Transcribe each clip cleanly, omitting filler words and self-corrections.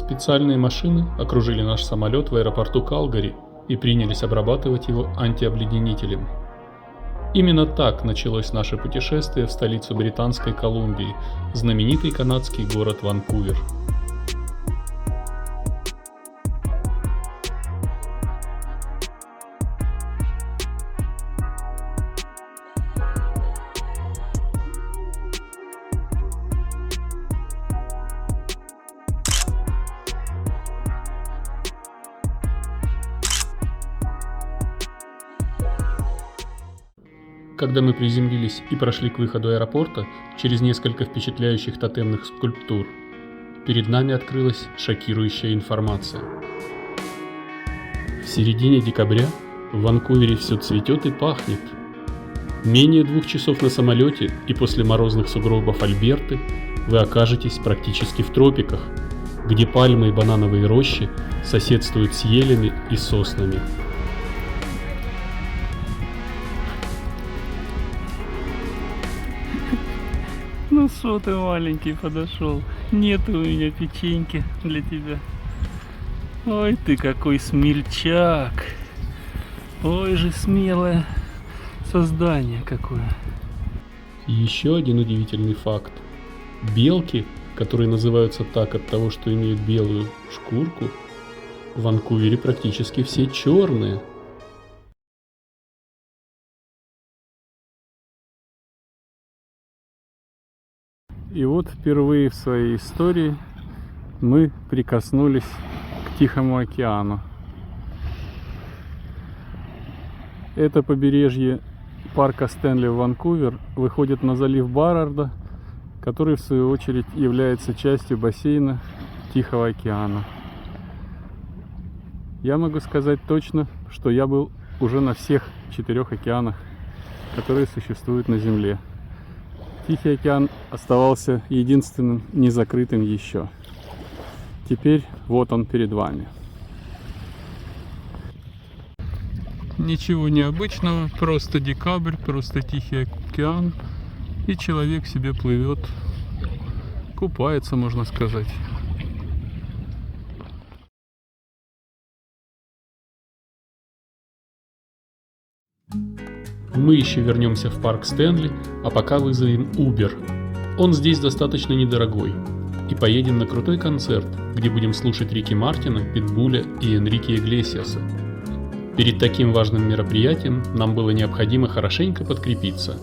Специальные машины окружили наш самолет в аэропорту Калгари и принялись обрабатывать его антиобледенителем. Именно так началось наше путешествие в столицу Британской Колумбии, знаменитый канадский город Ванкувер. Когда мы приземлились и прошли к выходу аэропорта через несколько впечатляющих тотемных скульптур, перед нами открылась шокирующая информация. В середине декабря в Ванкувере все цветет и пахнет. Менее 2 часов на самолете и после морозных сугробов Альберты вы окажетесь практически в тропиках, где пальмы и банановые рощи соседствуют с елями и соснами. Ну шо ты, маленький, подошел? Нет у меня печеньки для тебя. Ой, ты какой смельчак. Ой же смелое создание какое. И еще один удивительный факт. Белки, которые называются так от того, что имеют белую шкурку, в Ванкувере практически все черные. И вот впервые в своей истории мы прикоснулись к Тихому океану. Это побережье парка Стэнли в Ванкувер выходит на залив Баррарда, который в свою очередь является частью бассейна Тихого океана. Я могу сказать точно, что я был уже на всех 4 океанах, которые существуют на Земле. Тихий океан оставался единственным незакрытым еще. Теперь вот он перед вами. Ничего необычного, просто декабрь, просто Тихий океан, и человек себе плывет, купается, можно сказать. Мы еще вернемся в парк Стэнли, а пока вызовем Uber. Он здесь достаточно недорогой. И поедем на крутой концерт, где будем слушать Рики Мартина, Питбуля и Энрике Иглесиаса. Перед таким важным мероприятием нам было необходимо хорошенько подкрепиться.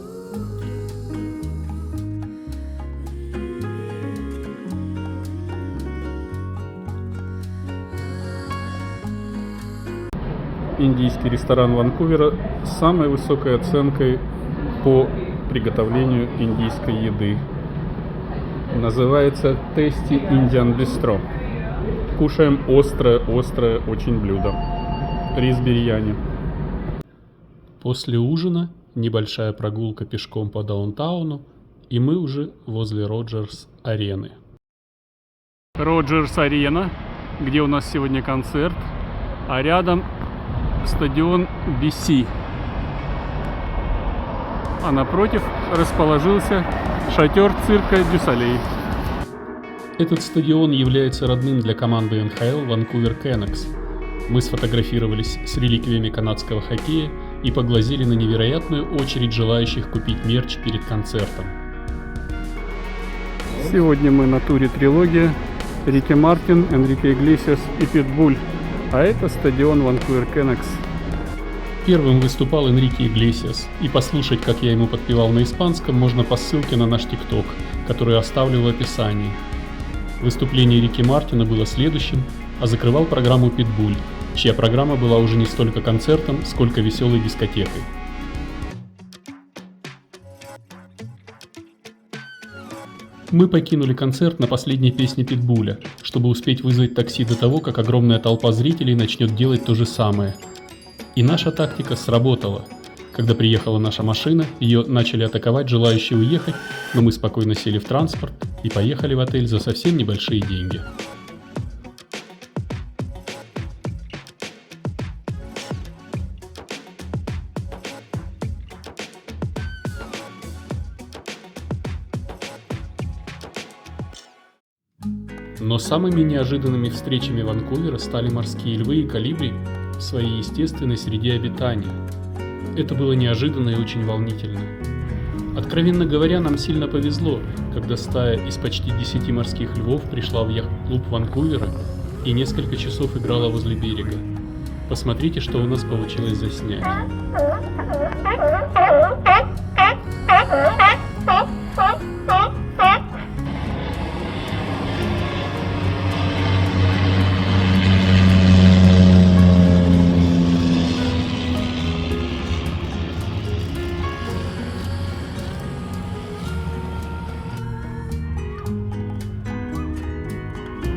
Индийский ресторан Ванкувера с самой высокой оценкой по приготовлению индийской еды. Называется Tasty Indian Bistro. Кушаем острое очень блюдо. Рис бирьяни. После ужина небольшая прогулка пешком по даунтауну, и мы уже возле Роджерс-арены. Роджерс-арена, где у нас сегодня концерт, а рядом стадион BC. А напротив расположился шатер цирка Дю Солей. Этот стадион является родным для команды НХЛ Ванкувер Кеннекс. Мы сфотографировались с реликвиями канадского хоккея и поглазели на невероятную очередь желающих купить мерч перед концертом. Сегодня мы на туре «Трилогия», Рики Мартин, Энрике Иглесиас и Питбуль. А это стадион Ванкувер Кеннекс. Первым выступал Энрике Иглесиас, и послушать, как я ему подпевал на испанском, можно по ссылке на наш ТикТок, который оставлю в описании. Выступление Рики Мартина было следующим, а закрывал программу Питбуль, чья программа была уже не столько концертом, сколько веселой дискотекой. Мы покинули концерт на последней песне Питбуля, чтобы успеть вызвать такси до того, как огромная толпа зрителей начнет делать то же самое. И наша тактика сработала. Когда приехала наша машина, ее начали атаковать желающие уехать, но мы спокойно сели в транспорт и поехали в отель за совсем небольшие деньги. Но самыми неожиданными встречами Ванкувера стали морские львы и колибри в своей естественной среде обитания. Это было неожиданно и очень волнительно. Откровенно говоря, нам сильно повезло, когда стая из почти 10 морских львов пришла в яхт-клуб Ванкувера и несколько часов играла возле берега. Посмотрите, что у нас получилось заснять.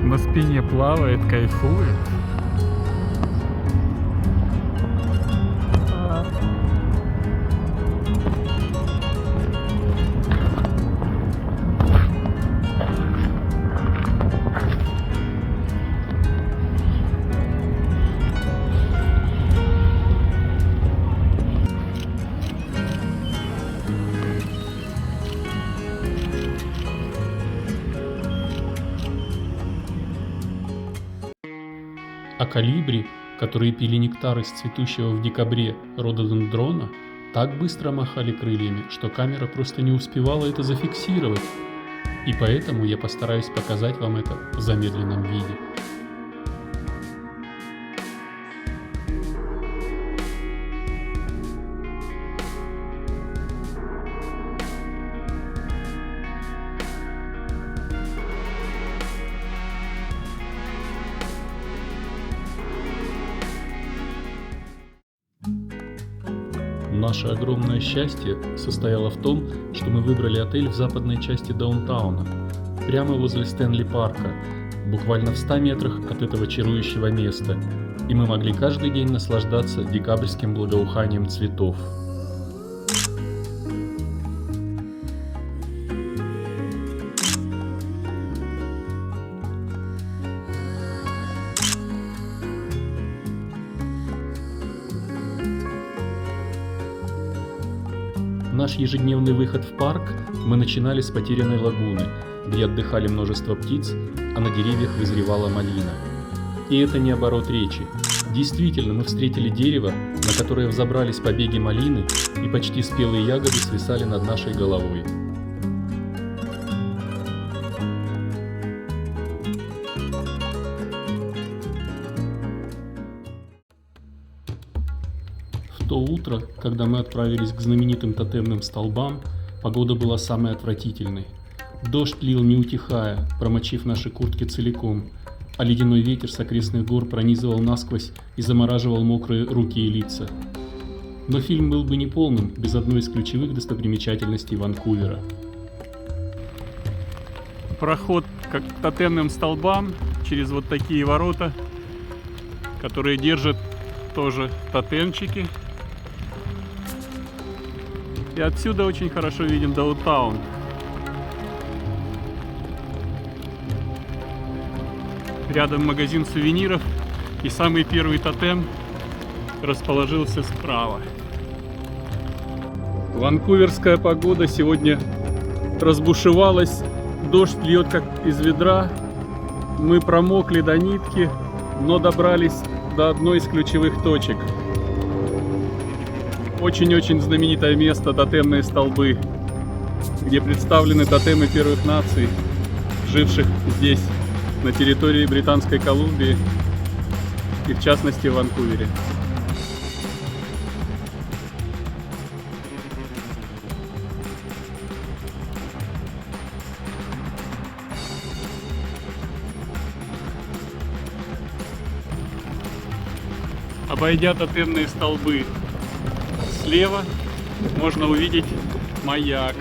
На спине плавает, кайфует. А колибри, которые пили нектар из цветущего в декабре рододендрона, так быстро махали крыльями, что камера просто не успевала это зафиксировать. И поэтому я постараюсь показать вам это в замедленном виде. Наше огромное счастье состояло в том, что мы выбрали отель в западной части даунтауна, прямо возле Стэнли Парка, буквально в 100 метрах от этого чарующего места, и мы могли каждый день наслаждаться декабрьским благоуханием цветов. Наш ежедневный выход в парк мы начинали с потерянной лагуны, где отдыхали множество птиц, а на деревьях вызревала малина. И это не оборот речи. Действительно, мы встретили дерево, на которое взобрались побеги малины, и почти спелые ягоды свисали над нашей головой. В то утро, когда мы отправились к знаменитым тотемным столбам, погода была самой отвратительной. Дождь лил не утихая, промочив наши куртки целиком, а ледяной ветер с окрестных гор пронизывал насквозь и замораживал мокрые руки и лица. Но фильм был бы неполным без одной из ключевых достопримечательностей Ванкувера. Проход к тотемным столбам через вот такие ворота, которые держат тоже тотемчики. И отсюда очень хорошо виден даунтаун. Рядом магазин сувениров, и самый первый тотем расположился справа. Ванкуверская погода сегодня разбушевалась, дождь льет как из ведра. Мы промокли до нитки, но добрались до одной из ключевых точек. Очень-очень знаменитое место — тотемные столбы, где представлены тотемы первых наций, живших здесь, на территории Британской Колумбии и в частности в Ванкувере. Обойдя тотемные столбы слева, можно увидеть маяк.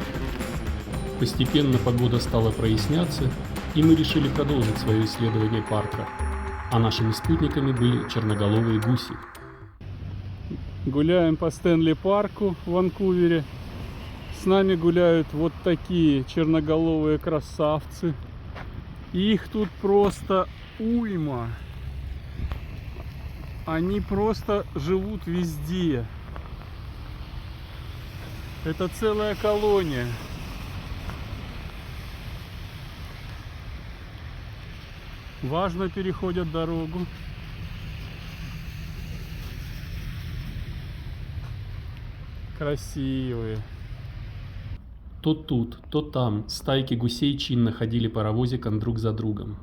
Постепенно погода стала проясняться, и мы решили продолжить свое исследование парка, а нашими спутниками были черноголовые гуси. Гуляем по Стэнли парку в Ванкувере. С нами гуляют вот такие черноголовые красавцы. Их тут просто уйма. Они просто живут везде. Это целая колония. важно переходят дорогу. Красивые. То тут, то там стайки гусей чинно ходили паровозиком друг за другом.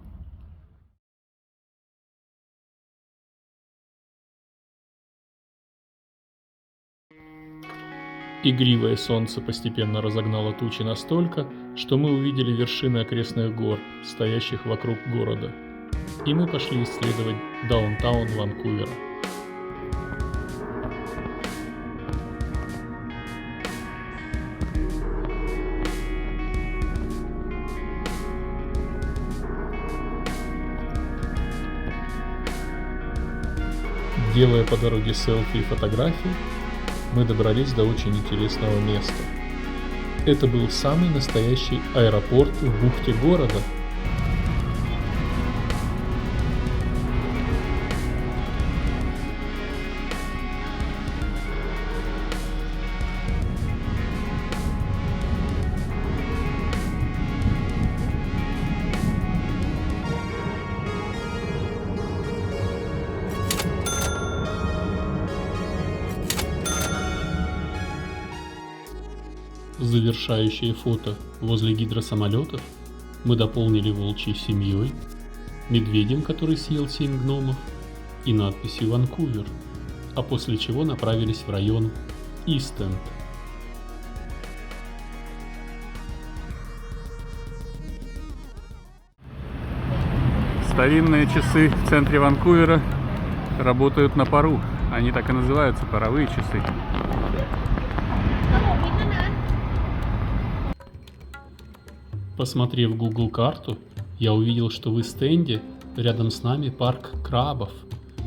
Игривое солнце постепенно разогнало тучи настолько, что мы увидели вершины окрестных гор, стоящих вокруг города. И мы пошли исследовать даунтаун Ванкувера. Делая по дороге селфи и фотографии, мы добрались до очень интересного места. Это был самый настоящий аэропорт в бухте города. Завершающее фото возле гидросамолетов мы дополнили волчьей семьей, медведем, который съел 7 гномов, и надписью «Ванкувер», а после чего направились в район Ист-Энд. Старинные часы в центре Ванкувера работают на пару. Они так и называются, паровые часы. Посмотрев Google карту, я увидел, что в Ист-Энде рядом с нами парк крабов.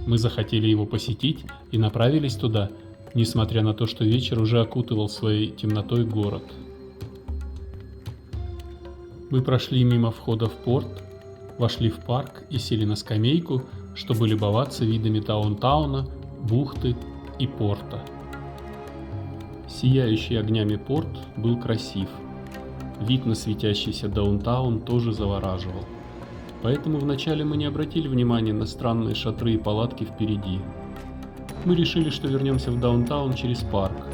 Мы захотели его посетить и направились туда, несмотря на то, что вечер уже окутывал своей темнотой город. Мы прошли мимо входа в порт, вошли в парк и сели на скамейку, чтобы любоваться видами даунтауна, бухты и порта. Сияющий огнями порт был красив. Вид на светящийся даунтаун тоже завораживал. Поэтому вначале мы не обратили внимания на странные шатры и палатки впереди. Мы решили, что вернемся в даунтаун через парк.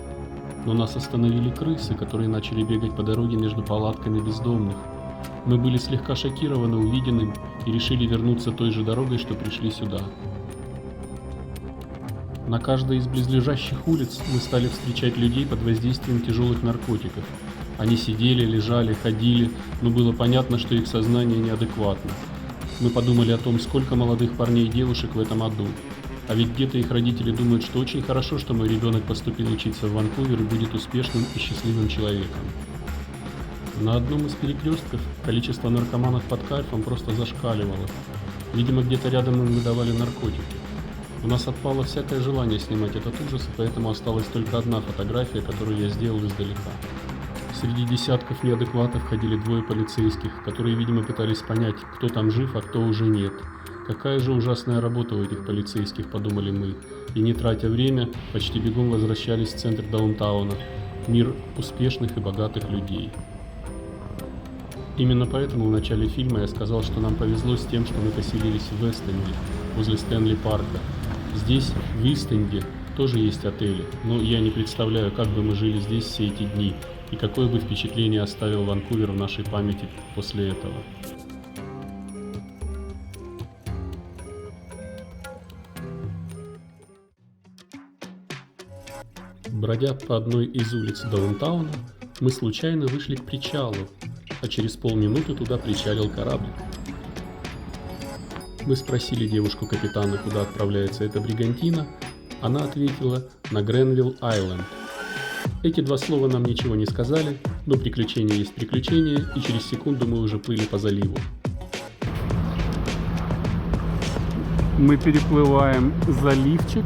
Но нас остановили крысы, которые начали бегать по дороге между палатками бездомных. Мы были слегка шокированы увиденным и решили вернуться той же дорогой, что пришли сюда. На каждой из близлежащих улиц мы стали встречать людей под воздействием тяжелых наркотиков. Они сидели, лежали, ходили, но было понятно, что их сознание неадекватно. Мы подумали о том, сколько молодых парней и девушек в этом аду. А ведь где-то их родители думают, что очень хорошо, что мой ребенок поступил учиться в Ванкувер и будет успешным и счастливым человеком. На одном из перекрестков количество наркоманов под кайфом просто зашкаливало. Видимо, где-то рядом им выдавали наркотики. У нас отпало всякое желание снимать этот ужас, и поэтому осталась только одна фотография, которую я сделал издалека. Среди десятков неадекватов ходили двое полицейских, которые, видимо, пытались понять, кто там жив, а кто уже нет. Какая же ужасная работа у этих полицейских, подумали мы, и не тратя время, почти бегом возвращались в центр даунтауна, мир успешных и богатых людей. Именно поэтому в начале фильма я сказал, что нам повезло с тем, что мы поселились в Вест-Энде, возле Стэнли парка. Здесь, в Ист-Энде, тоже есть отели, но я не представляю, как бы мы жили здесь все эти дни, и какое бы впечатление оставил Ванкувер в нашей памяти после этого. Бродя по одной из улиц даунтауна, мы случайно вышли к причалу, а через полминуты туда причалил кораблик. Мы спросили девушку-капитана, куда отправляется эта бригантина. Она ответила: на Гренвилл-Айленд. Эти два слова нам ничего не сказали, но приключение есть приключение, и через секунду мы уже плыли по заливу. Мы переплываем заливчик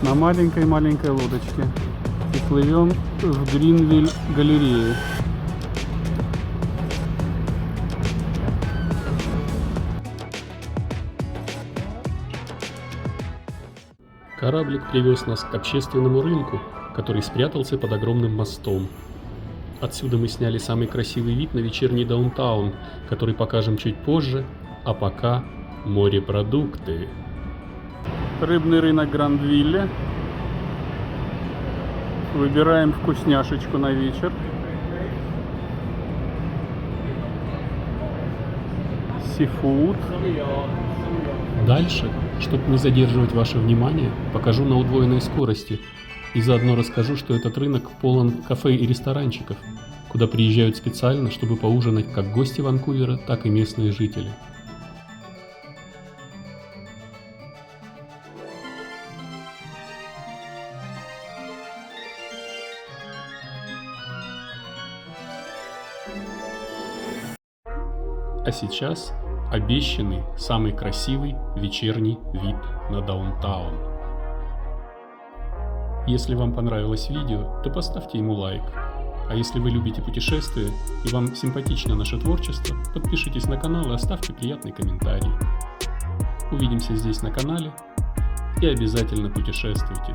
на маленькой-маленькой лодочке и плывем в Гринвилл-галерею. Кораблик привез нас к общественному рынку, который спрятался под огромным мостом. Отсюда мы сняли самый красивый вид на вечерний даунтаун, который покажем чуть позже, А пока морепродукты. Рыбный рынок Гранд-Вилле. Выбираем вкусняшечку на вечер. Сифуд. Дальше, чтобы не задерживать ваше внимание, покажу на удвоенной скорости и заодно расскажу, что этот рынок полон кафе и ресторанчиков, куда приезжают специально, чтобы поужинать как гости Ванкувера, так и местные жители. А сейчас обещанный самый красивый вечерний вид на даунтаун. Если вам понравилось видео, то поставьте ему лайк. А если вы любите путешествия и вам симпатично наше творчество, подпишитесь на канал и оставьте приятный комментарий. Увидимся здесь на канале и обязательно путешествуйте.